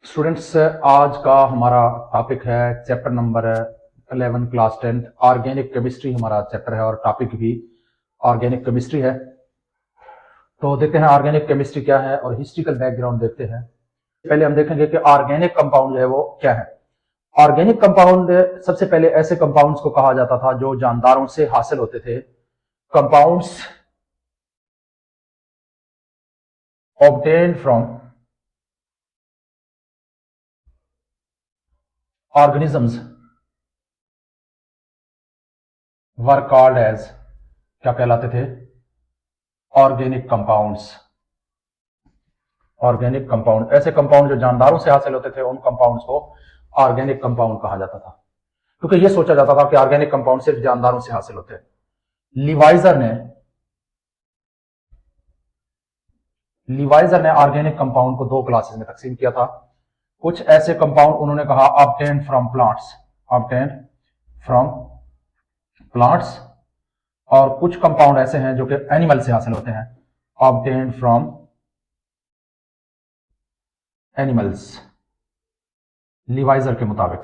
Students, आज का हमारा टॉपिक है chapter number 11 class 10 organic chemistry हमारा चैप्टर है और टॉपिक भी ऑर्गेनिक केमिस्ट्री है। तो देखते हैं ऑर्गेनिक केमिस्ट्री क्या है और हिस्ट्रिकल बैकग्राउंड देखते हैं। पहले हम देखेंगे कि ऑर्गेनिक कंपाउंड जो है वो क्या है। ऑर्गेनिक कंपाउंड सबसे पहले ऐसे कंपाउंड्स को कहा जाता था जो जानदारों से हासिल होते थे। Compounds obtained from organisms were called as क्या कहलाते थे? Organic compounds. ऑर्गेनिक कंपाउंड ऐसे कंपाउंड जो जानदारों से हासिल होते थे, उन कंपाउंड्स को ऑर्गेनिक कंपाउंड कहा जाता था, क्योंकि यह सोचा जाता था कि ऑर्गेनिक कंपाउंड सिर्फ जानदारों से हासिल होते हैं। लिवाइजर ने ऑर्गेनिक कंपाउंड को दो क्लासेस में तकसीम किया था। कुछ ऐसे कंपाउंड उन्होंने कहा ऑब्टेन्ड फ्रॉम प्लांट्स, और कुछ कंपाउंड ऐसे हैं जो कि एनिमल से हासिल होते हैं, ऑब्टेन्ड फ्रॉम एनिमल्स। लिवाइजर के मुताबिक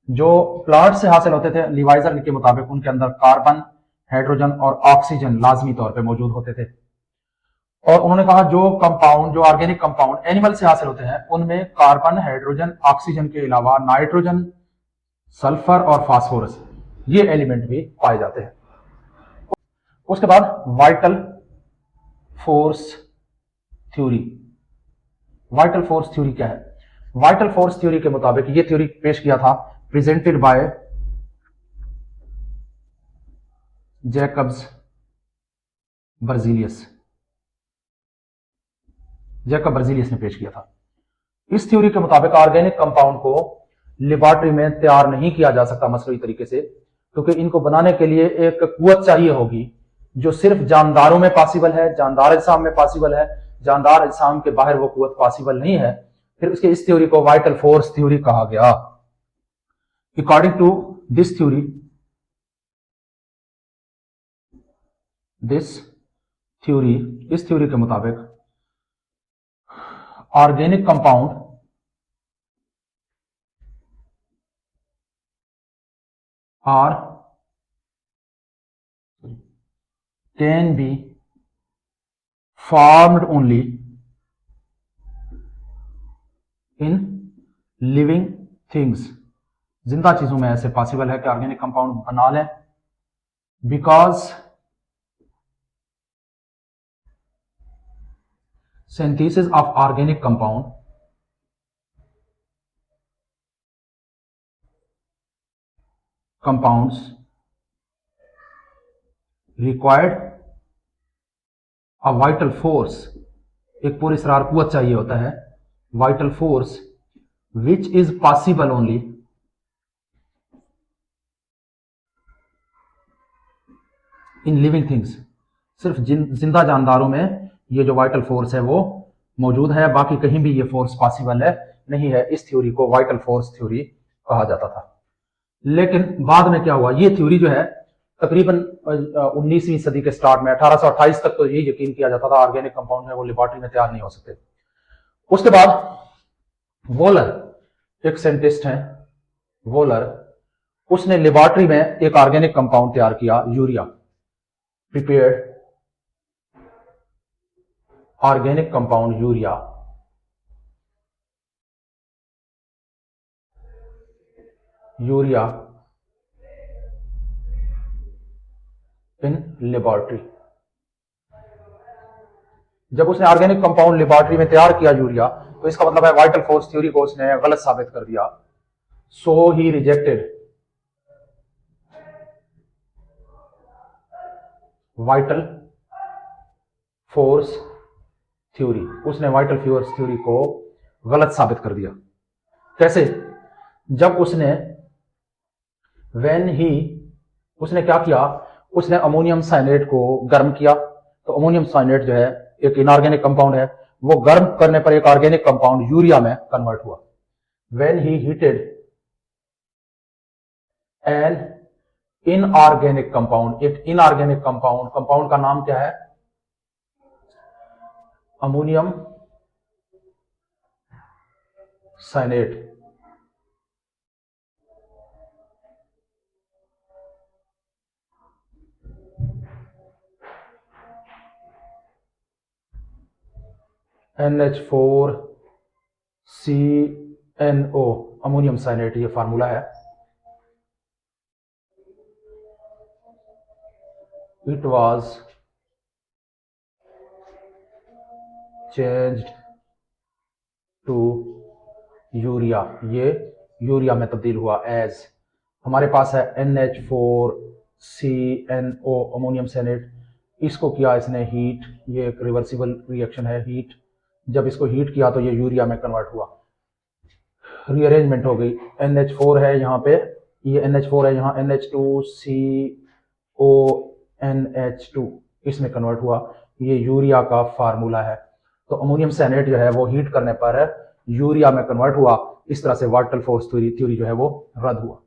जो प्लांट से हासिल होते थे, लिवाइजर के मुताबिक उनके अंदर कार्बन, हाइड्रोजन और ऑक्सीजन लाजमी तौर पे मौजूद होते थे। और उन्होंने कहा जो ऑर्गेनिक कंपाउंड एनिमल से हासिल होते हैं, उनमें कार्बन, हाइड्रोजन, ऑक्सीजन के अलावा नाइट्रोजन, सल्फर और फास्फोरस ये एलिमेंट भी पाए जाते हैं। उसके बाद vital force theory. Vital force theory क्या है? वाइटल फोर्स थ्योरी के मुताबिक ये थ्योरी पेश किया था प्रेजेंटेड बाय जैकब बर्जीलियस ने पेश किया था। इस थ्योरी के मुताबिक ऑर्गेनिक कंपाउंड को लेबोरेटरी में तैयार नहीं किया जा सकता मसनूई तरीके से, क्योंकि इनको बनाने के लिए एक कुव्वत चाहिए होगी जो सिर्फ जानदारों में पॉसिबल है, जानदार अजसाम में पॉसिबल है। जानदार अजसाम के बाहर वो कुव्वत पॉसिबल नहीं है। फिर उसके इस थ्योरी को वाइटल फोर्स थ्योरी कहा गया। अकॉर्डिंग टू दिस थ्योरी, इस थ्योरी के मुताबिक organic compound are can be formed only in living things। जिंदा चीजों में ऐसे पॉसिबल है कि ऑर्गेनिक कंपाउंड बना लें, because synthesis of organic compounds required a vital force. एक पूरी सरार कुव्वत चाहिए होता है, vital force which is possible only in living things. सिर्फ जिंदा जानदारों में ये जो वाइटल फोर्स है वो मौजूद है, बाकी कहीं भी ये फोर्स पॉसिबल है नहीं है। इस थ्योरी को वाइटल फोर्स थ्योरी कहा जाता था। लेकिन बाद में क्या हुआ, ये थ्योरी जो है तकरीबन 19वीं सदी के स्टार्ट में 1828 तक तो ये यकीन किया जाता था ऑर्गेनिक कंपाउंड है वो लेबोरेटरी में तैयार नहीं हो सकते। उसके बाद वोलर, एक साइंटिस्ट है वोलर, उसने लेबोरेटरी में एक ऑर्गेनिक कंपाउंड तैयार किया, urea. Prepared organic compound urea in laboratory. जब उसने ऑर्गेनिक कंपाउंड लेबोरेटरी में तैयार किया यूरिया, तो इसका मतलब है वाइटल फोर्स थ्योरी को उसने गलत साबित कर दिया। सो ही रिजेक्टेड वाइटल फोर्स थ्योरी। उसने वाइटल फोर्स थ्योरी को गलत साबित कर दिया। कैसे? जब उसने क्या किया, उसने अमोनियम साइनेट को गर्म किया। तो अमोनियम साइनेट जो है एक इनऑर्गेनिक कंपाउंड है, वो गर्म करने पर एक ऑर्गेनिक कंपाउंड यूरिया में कन्वर्ट हुआ। When he heated an inorganic compound, एक इनऑर्गेनिक कंपाउंड का नाम क्या है? अमोनियम साइनेट। NH4CNO अमोनियम साइनेट, ये फार्मूला है। It was changed to urea, ये यूरिया में तब्दील हुआ। एज हमारे पास है NH4CNO अमोनियम साइनेट, इसको किया इसने हीट, ये एक रिवर्सिबल रिएक्शन है। हीट, जब इसको हीट किया तो ये यूरिया में कन्वर्ट हुआ, रीअरेंजमेंट हो गई। NH4 है यहाँ पे, ये NH4 है, यहाँ NH2CONH2 इसमें कन्वर्ट हुआ, ये यूरिया का फार्मूला है। तो अमोनियम साइनेट जो है वो हीट करने पर यूरिया में कन्वर्ट हुआ। इस तरह से वाइटल फोर्स थ्योरी जो है वो रद्द हुआ।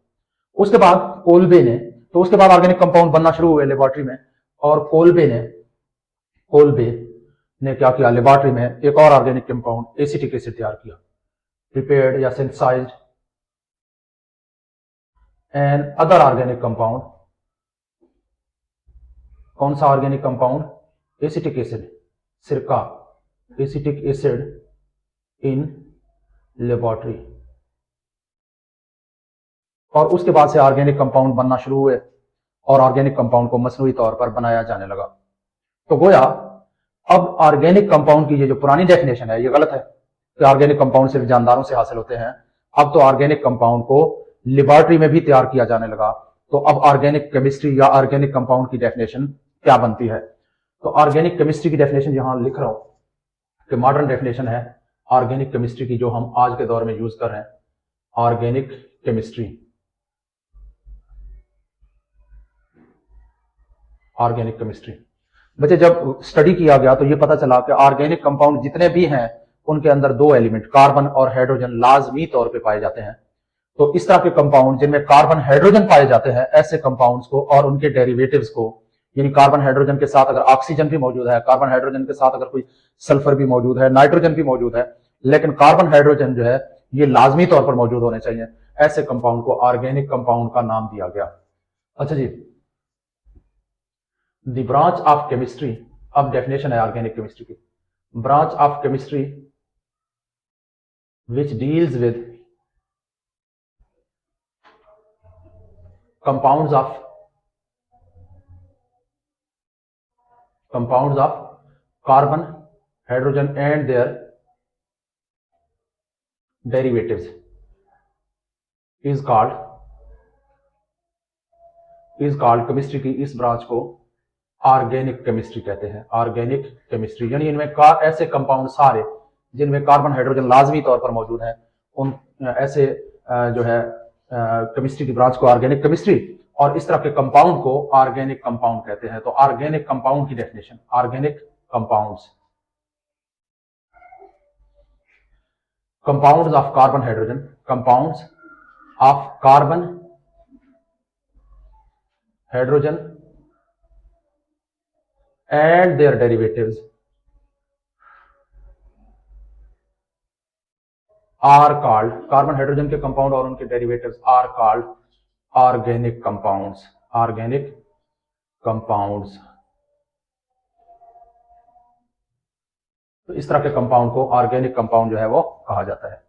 उसके बाद कोल्बे ने, तो उसके बाद ऑर्गेनिक कंपाउंड बनना शुरू हुए लेबोरेटरी में, और कोल्बे ने क्या किया, लेबोरेटरी में एक और ऑर्गेनिक कंपाउंड एसिटिक एसिड तैयार किया, प्रिपेयर्ड या synthesized another organic compound. कौन सा ऑर्गेनिक कंपाउंड? एसिटिक एसिड, सिरका, एसिटिक एसिड इन लेबोरेटरी। और उसके बाद से ऑर्गेनिक कंपाउंड बनना शुरू हुए और ऑर्गेनिक कंपाउंड को मसनूई तौर पर बनाया जाने लगा। तो गोया अब ऑर्गेनिक कंपाउंड की ये जो पुरानी डेफिनेशन है ये गलत है कि ऑर्गेनिक कंपाउंड सिर्फ जानदारों से हासिल होते हैं। अब तो ऑर्गेनिक कंपाउंड को लेबोरेटरी में भी तैयार किया जाने लगा। तो अब ऑर्गेनिक केमिस्ट्री या ऑर्गेनिक कंपाउंड की डेफिनेशन क्या बनती है? तो ऑर्गेनिक केमिस्ट्री की डेफिनेशन यहां लिख रहा हूं कि मॉडर्न डेफिनेशन है ऑर्गेनिक केमिस्ट्री की, जो हम आज के दौर में यूज कर रहे हैं, ऑर्गेनिक केमिस्ट्री। ऑर्गेनिक केमिस्ट्री बच्चे जब स्टडी किया गया तो ये पता चला कि ऑर्गेनिक कंपाउंड जितने भी हैं उनके अंदर दो एलिमेंट कार्बन और हाइड्रोजन लाजमी तौर पे पाए जाते हैं। तो इस तरह के कंपाउंड जिनमें कार्बन हाइड्रोजन पाए जाते हैं, ऐसे कंपाउंड्स को और उनके डेरिवेटिव्स को, यानी कार्बन हाइड्रोजन के साथ अगर ऑक्सीजन भी मौजूद है, कार्बन हाइड्रोजन के साथ अगर कोई सल्फर भी मौजूद है, नाइट्रोजन भी मौजूद है, लेकिन कार्बन हाइड्रोजन जो है ये लाजमी तौर पर मौजूद होने चाहिए, ऐसे कंपाउंड को ऑर्गेनिक कंपाउंड का नाम दिया गया। अच्छा जी, द ब्रांच ऑफ केमिस्ट्री, अब डेफिनेशन है ऑर्गेनिक केमिस्ट्री की, branch of chemistry which deals with compounds of carbon, hydrogen and their derivatives is called chemistry की इस ब्रांच को ऑर्गेनिक केमिस्ट्री कहते हैं। ऑर्गेनिक केमिस्ट्री यानी इनमें ऐसे कंपाउंड सारे जिनमें कार्बन हाइड्रोजन लाजमी तौर पर मौजूद है, उन ऐसे जो है केमिस्ट्री की ब्रांच को ऑर्गेनिक केमिस्ट्री, और इस तरह के कंपाउंड को ऑर्गेनिक कंपाउंड कहते हैं। तो ऑर्गेनिक कंपाउंड की definition, organic compounds, compounds of carbon hydrogen, compounds of carbon hydrogen and their derivatives are called, carbon hydrogen के कंपाउंड और उनके derivatives are called organic compounds, organic compounds. तो इस तरह के कंपाउंड को ऑर्गेनिक कंपाउंड जो है वो कहा जाता है।